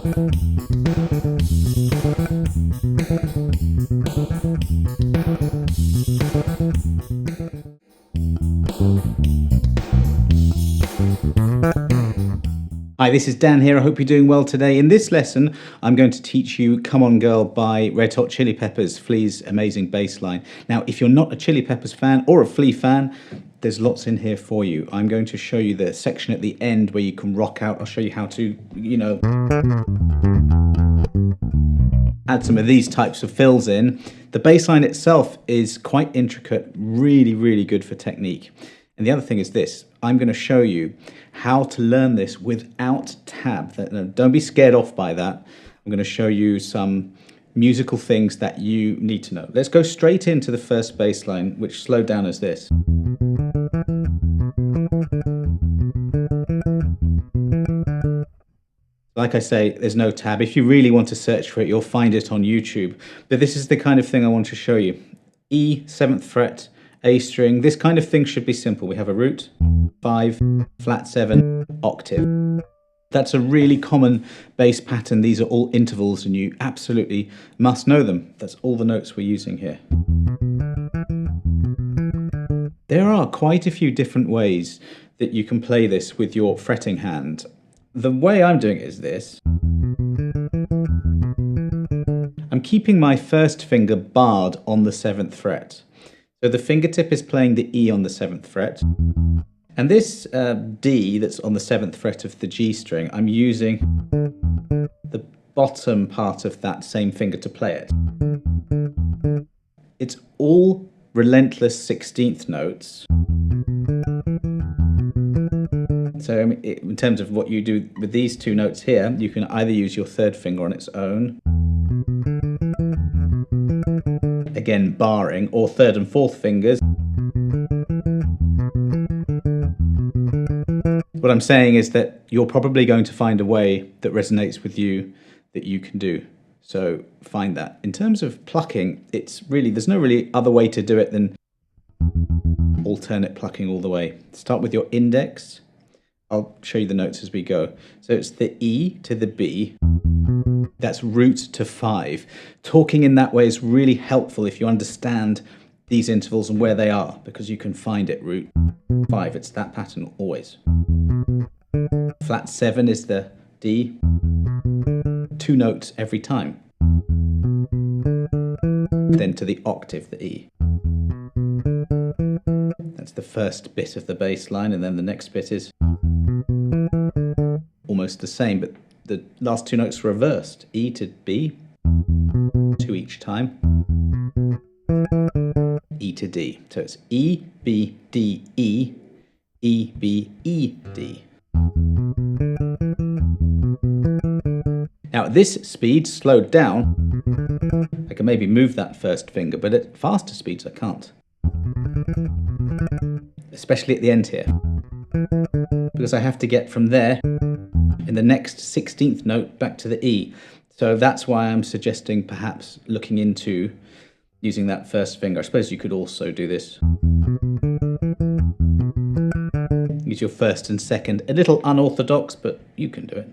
Hi, this is Dan here. I hope you're doing well today. In this lesson, I'm going to teach you Come On Girl by Red Hot Chili Peppers, Flea's amazing bass line. Now, if you're not a Chili Peppers fan or a Flea fan, there's lots in here for you. I'm going to show you the section at the end where you can rock out. I'll show you how to, add some of these types of fills in. The bass line itself is quite intricate, really, really good for technique. And the other thing is this, I'm going to show you how to learn this without tab. Don't be scared off by that. I'm going to show you some musical things that you need to know. Let's go straight into the first bass line, which slowed down as this. Like I say, there's no tab. If you really want to search for it, you'll find it on YouTube. But this is the kind of thing I want to show you. E, 7th fret, A string. This kind of thing should be simple. We have a root, 5, flat 7, octave. That's a really common bass pattern. These are all intervals and you absolutely must know them. That's all the notes we're using here. There are quite a few different ways that you can play this with your fretting hand. The way I'm doing it is this. I'm keeping my first finger barred on the 7th fret. So the fingertip is playing the E on the 7th fret. And this D that's on the 7th fret of the G string, I'm using the bottom part of that same finger to play it. It's all relentless 16th notes. So in terms of what you do with these two notes here, you can either use your third finger on its own, again barring, or third and fourth fingers. What I'm saying is that you're probably going to find a way that resonates with you that you can do. So find that. In terms of plucking, there's no really other way to do it than alternate plucking all the way. Start with your index. I'll show you the notes as we go. So it's the E to the B. That's root to 5. Talking in that way is really helpful if you understand these intervals and where they are, because you can find it, root 5. It's that pattern always. Flat 7 is the D. 2 notes every time. Then to the octave, the E. That's the first bit of the bass line, and then the next bit is almost the same, but the last 2 notes reversed. E to B, 2 each time. E to D. So it's E, B, D, E, E, B, E, D. Now at this speed, slowed down, I can maybe move that first finger, but at faster speeds I can't. Especially at the end here. Because I have to get from there in the next 16th note back to the E. So that's why I'm suggesting perhaps looking into using that first finger. I suppose you could also do this. Use your first and second. A little unorthodox, but you can do it.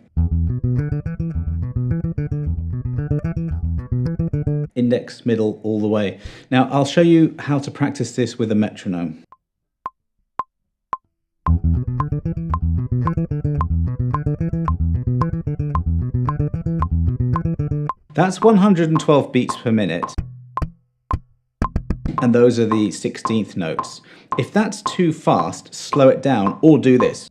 Index, middle, all the way. Now I'll show you how to practice this with a metronome. That's 112 beats per minute. And those are the 16th notes. If that's too fast, slow it down or do this.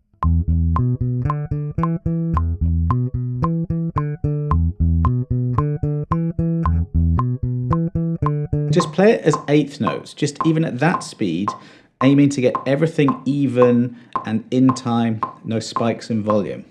Just play it as 8th notes, just even at that speed, aiming to get everything even and in time, no spikes in volume.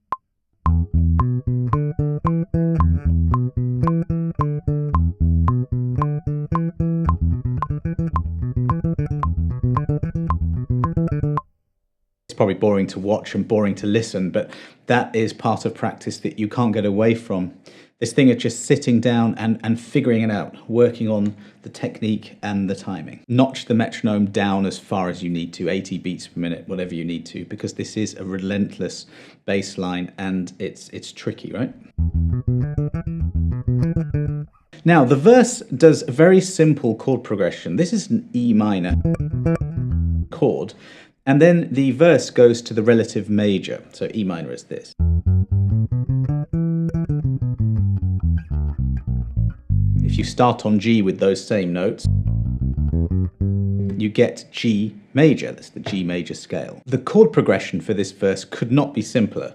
It's probably boring to watch and boring to listen, but that is part of practice that you can't get away from. This thing of just sitting down and figuring it out, working on the technique and the timing. Notch the metronome down as far as you need to, 80 beats per minute, whatever you need to, because this is a relentless bass line and it's tricky, right? Now, the verse does a very simple chord progression. This is an E minor chord, and then the verse goes to the relative major. So E minor is this. If you start on G with those same notes, you get G major. That's the G major scale. The chord progression for this verse could not be simpler.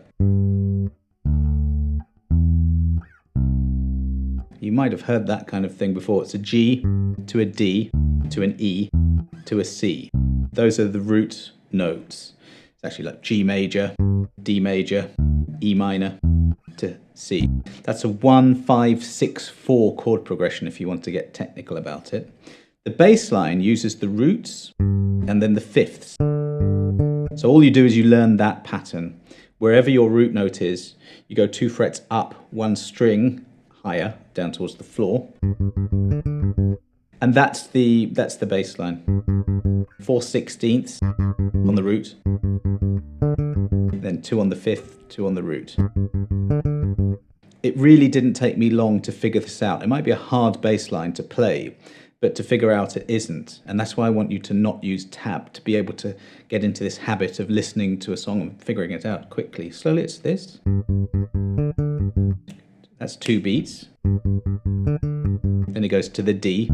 You might have heard that kind of thing before. It's a G to a D to an E to a C. Those are the root notes. It's actually like G major, D major, E minor to C. That's a 1-5-6-4 chord progression if you want to get technical about it. The bass line uses the roots and then the fifths. So all you do is you learn that pattern. Wherever your root note is, you go 2 frets up, 1 string higher down towards the floor, and that's the bass line. 4/16 on the root, then 2 on the fifth, 2 on the root. It really didn't take me long to figure this out. It might be a hard bass line to play, but to figure out it isn't, and that's why I want you to not use tab, to be able to get into this habit of listening to a song and figuring it out quickly. Slowly it's this. That's 2 beats. Then it goes to the D.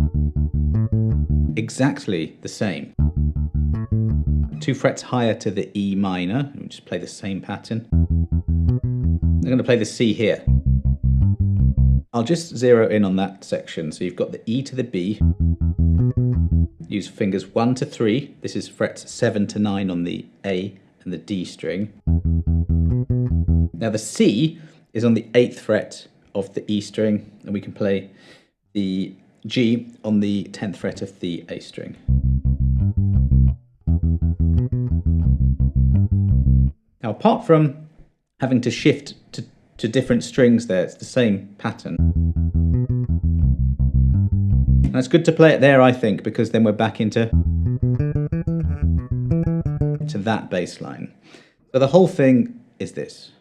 Exactly the same. 2 frets higher to the E minor. We'll just play the same pattern. I'm going to play the C here. I'll just zero in on that section. So you've got the E to the B. Use fingers 1 to 3. This is frets 7 to 9 on the A and the D string. Now the C is on the 8th fret of the E string, and we can play the G on the 10th fret of the A string. Now, apart from having to shift to different strings there, it's the same pattern. And it's good to play it there, I think, because then we're back into that bass line. So the whole thing is this.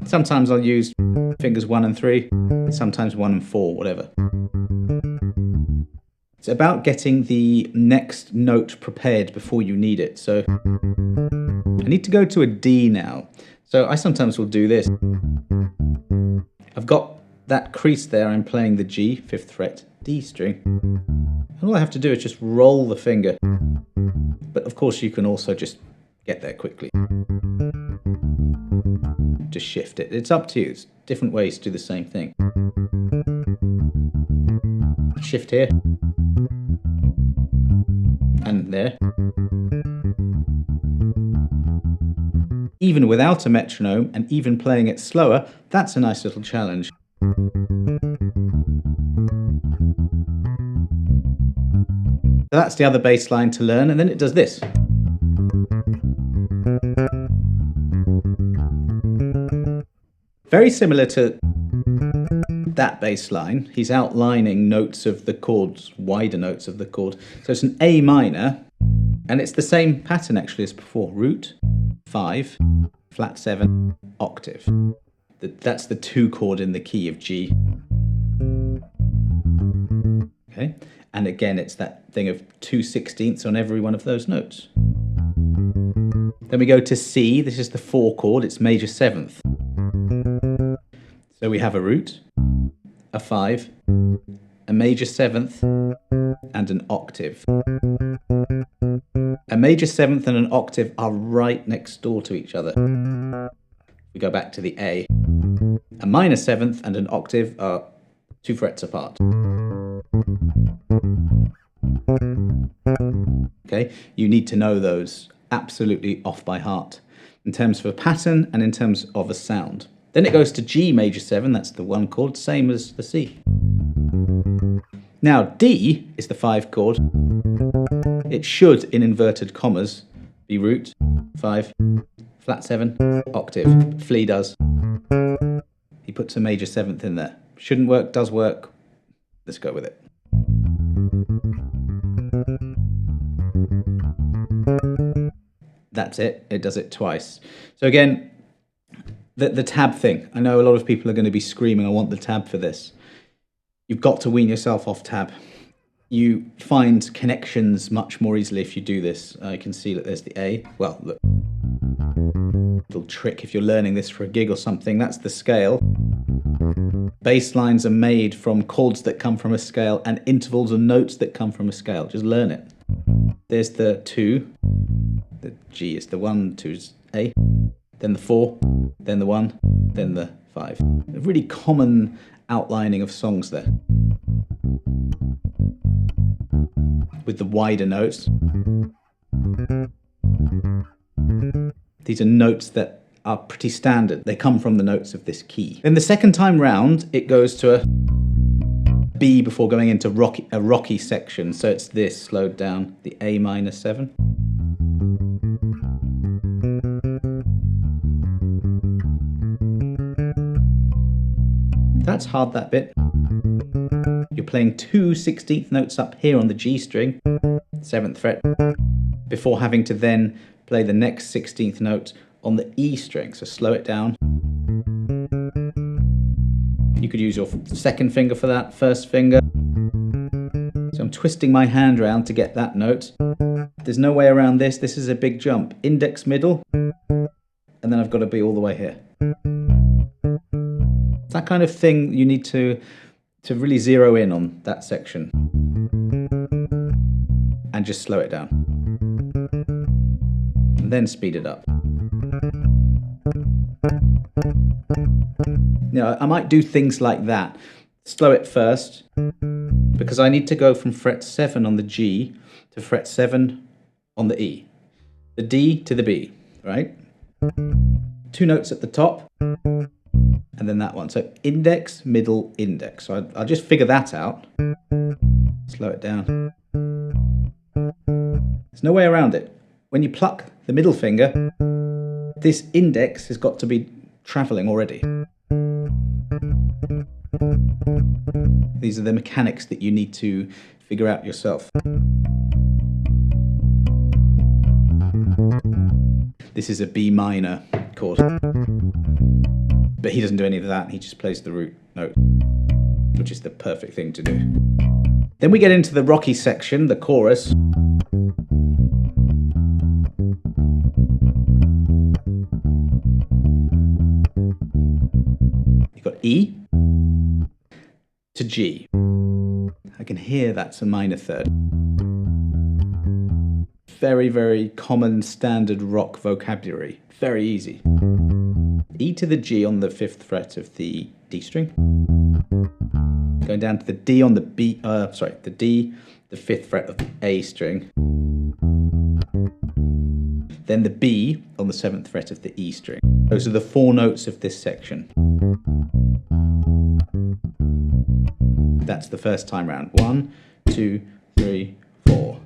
Sometimes I'll use fingers 1 and 3, sometimes 1 and 4, whatever. It's about getting the next note prepared before you need it. So I need to go to a D now. So I sometimes will do this. I've got that crease there, I'm playing the G, 5th fret, D string. And all I have to do is just roll the finger. But of course you can also just get there quickly. Just shift it. It's up to you. It's different ways to do the same thing. Shift here. And there. Even without a metronome and even playing it slower, that's a nice little challenge. So that's the other bass line to learn, and then it does this. Very similar to that bass line, he's outlining notes of the chords, wider notes of the chord. So it's an A minor, and it's the same pattern actually as before. Root, 5, flat 7, octave. That's the 2 chord in the key of G. Okay, and again it's that thing of 2/16 on every one of those notes. Then we go to C, this is the 4 chord, it's major 7th. So we have a root, a 5, a major 7th, and an octave. A major 7th and an octave are right next door to each other. We go back to the A. A minor 7th and an octave are 2 frets apart. Okay, you need to know those absolutely off by heart in terms of a pattern and in terms of a sound. Then it goes to G major 7, that's the 1 chord, same as the C. Now D is the 5 chord. It should, in inverted commas, be root, 5, flat 7, octave. Flea does. He puts a major 7th in there. Shouldn't work, does work. Let's go with it. That's it. It does it twice. So again, the tab thing. I know a lot of people are going to be screaming, I want the tab for this. You've got to wean yourself off tab. You find connections much more easily if you do this. You can see that there's the A. Well, look. Little trick if you're learning this for a gig or something. That's the scale. Bass lines are made from chords that come from a scale and intervals and notes that come from a scale. Just learn it. There's the 2. The G is the 1, 2 is A. Then the 4, then the 1, then the 5. A really common outlining of songs there. With the wider notes. These are notes that are pretty standard. They come from the notes of this key. Then the second time round, it goes to a B before going into a rocky section. So it's this slowed down, the A minor 7. That's hard, that bit. You're playing 2 16th notes up here on the G string, 7th fret, before having to then play the next 16th note on the E string. So slow it down. You could use your second finger for that, first finger. So I'm twisting my hand around to get that note. There's no way around this. This is a big jump. Index, middle, and then I've got to be all the way here. It's that kind of thing you need to really zero in on that section and just slow it down and then speed it up. You know, I might do things like that. Slow it first because I need to go from fret 7 on the G to fret 7 on the E, the D to the B, right? 2 notes at the top and then that one. So index, middle, index. So I'll just figure that out. Slow it down. There's no way around it. When you pluck the middle finger, this index has got to be traveling already. These are the mechanics that you need to figure out yourself. This is a B minor chord. But he doesn't do any of that, he just plays the root note, which is the perfect thing to do. Then we get into the rocky section, the chorus. You've got E to G. I can hear that's a minor third. Very, very common standard rock vocabulary. Very easy. E to the G on the 5th fret of the D string. Going down to the D on the the D, the 5th fret of the A string. Then the B on the 7th fret of the E string. Those are the 4 notes of this section. That's the first time round. 1, 2, 3, 4.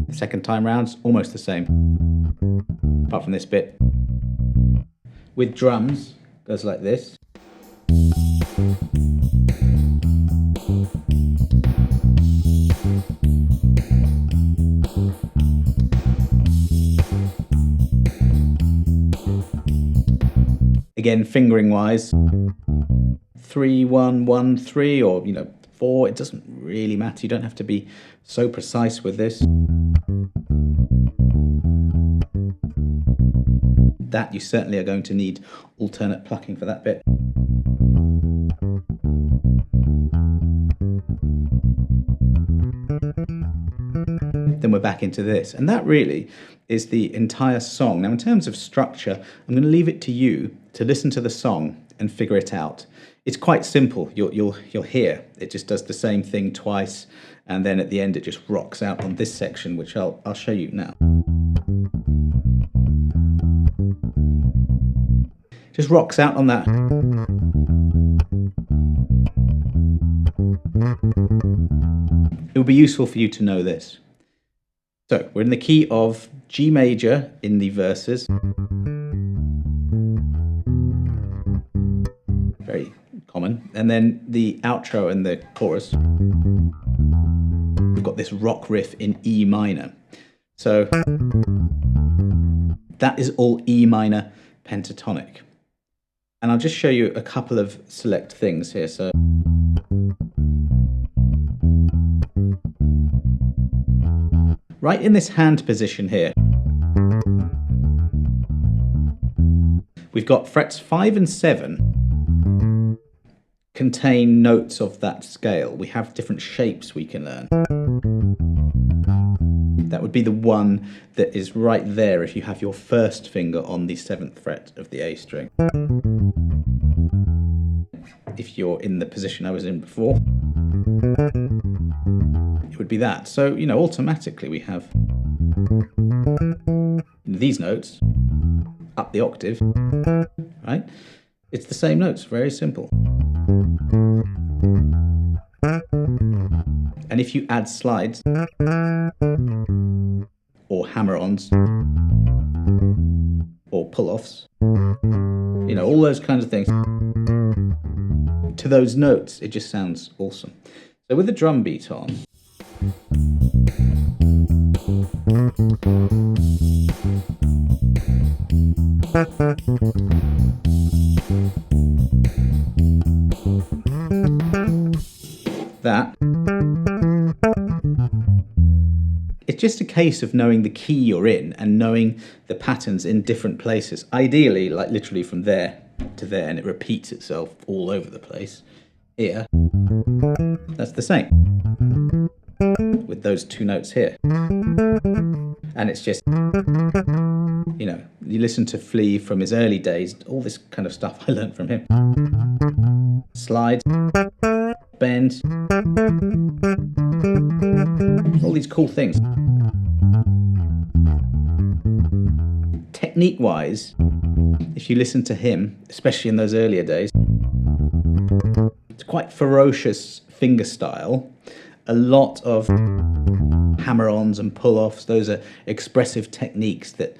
The second time round's almost the same, apart from this bit. With drums, goes like this. Again, fingering wise, 3, 1, 1, 3, or 4. It doesn't really matter. You don't have to be so precise with this. That you certainly are going to need alternate plucking for that bit. Then we're back into this, and that really is the entire song. Now, in terms of structure, I'm going to leave it to you to listen to the song and figure it out. It's quite simple. You'll hear it just does the same thing twice, and then at the end it just rocks out on this section, which I'll show you now. Just rocks out on that. It would be useful for you to know this. So we're in the key of G major in the verses. Very common. And then the outro and the chorus. We've got this rock riff in E minor. So that is all E minor pentatonic. And I'll just show you a couple of select things here. So right in this hand position here, we've got frets 5 and 7 contain notes of that scale. We have different shapes we can learn. That would be the one that is right there if you have your first finger on the 7th fret of the A string. If you're in the position I was in before, it would be that. So, you know, automatically we have these notes up the octave, right? It's the same notes, very simple. And if you add slides or hammer-ons or pull-offs, you know, all those kinds of things, to those notes, it just sounds awesome. So with the drum beat on, that, it's just a case of knowing the key you're in and knowing the patterns in different places. Ideally, like literally from there to there, and it repeats itself all over the place. Here, that's the same with those two notes here. And it's just, you know, you listen to Flea from his early days, all this kind of stuff I learned from him. Slide, bend, all these cool things. Technique-wise, if you listen to him, especially in those earlier days, it's quite ferocious finger style. A lot of hammer-ons and pull-offs. Those are expressive techniques that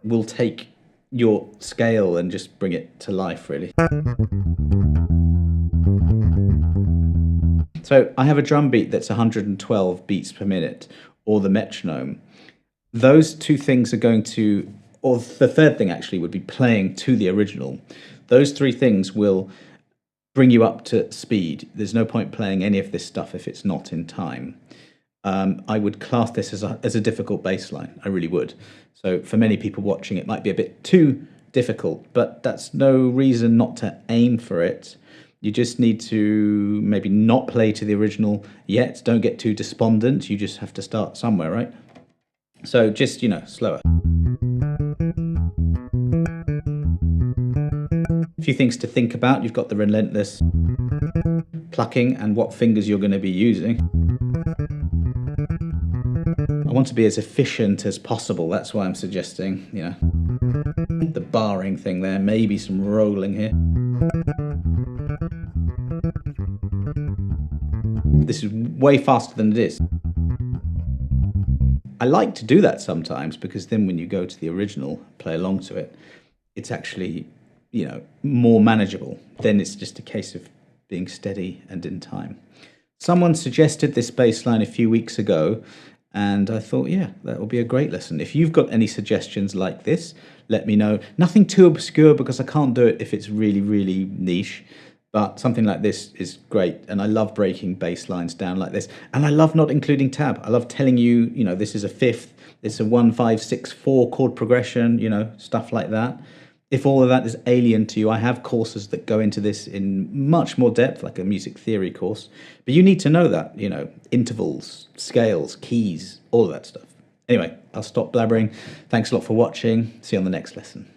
will take your scale and just bring it to life, really. So I have a drum beat that's 112 beats per minute, or the metronome. Those two things are going to, or the third thing actually would be playing to the original. Those three things will bring you up to speed. There's no point playing any of this stuff if it's not in time. I would class this as a difficult bass line. I really would. So for many people watching, it might be a bit too difficult, but that's no reason not to aim for it. You just need to maybe not play to the original yet. Don't get too despondent. You just have to start somewhere, right? So just, you know, slower. A few things to think about. You've got the relentless plucking and what fingers you're going to be using. I want to be as efficient as possible. That's why I'm suggesting, you know, the barring thing there, maybe some rolling here. This is way faster than it is. I like to do that sometimes because then when you go to the original, play along to it, it's actually, you know, more manageable. Then it's just a case of being steady and in time. Someone suggested this bass line a few weeks ago, and I thought, yeah, that will be a great lesson. If you've got any suggestions like this, let me know. Nothing too obscure because I can't do it if it's really, really niche. But something like this is great, and I love breaking bass lines down like this. And I love not including tab. I love telling you, you know, this is a fifth, it's a 1, 5, 6, 4 chord progression, you know, stuff like that. If all of that is alien to you, I have courses that go into this in much more depth, like a music theory course. But you need to know that, you know, intervals, scales, keys, all of that stuff. Anyway, I'll stop blabbering. Thanks a lot for watching. See you on the next lesson.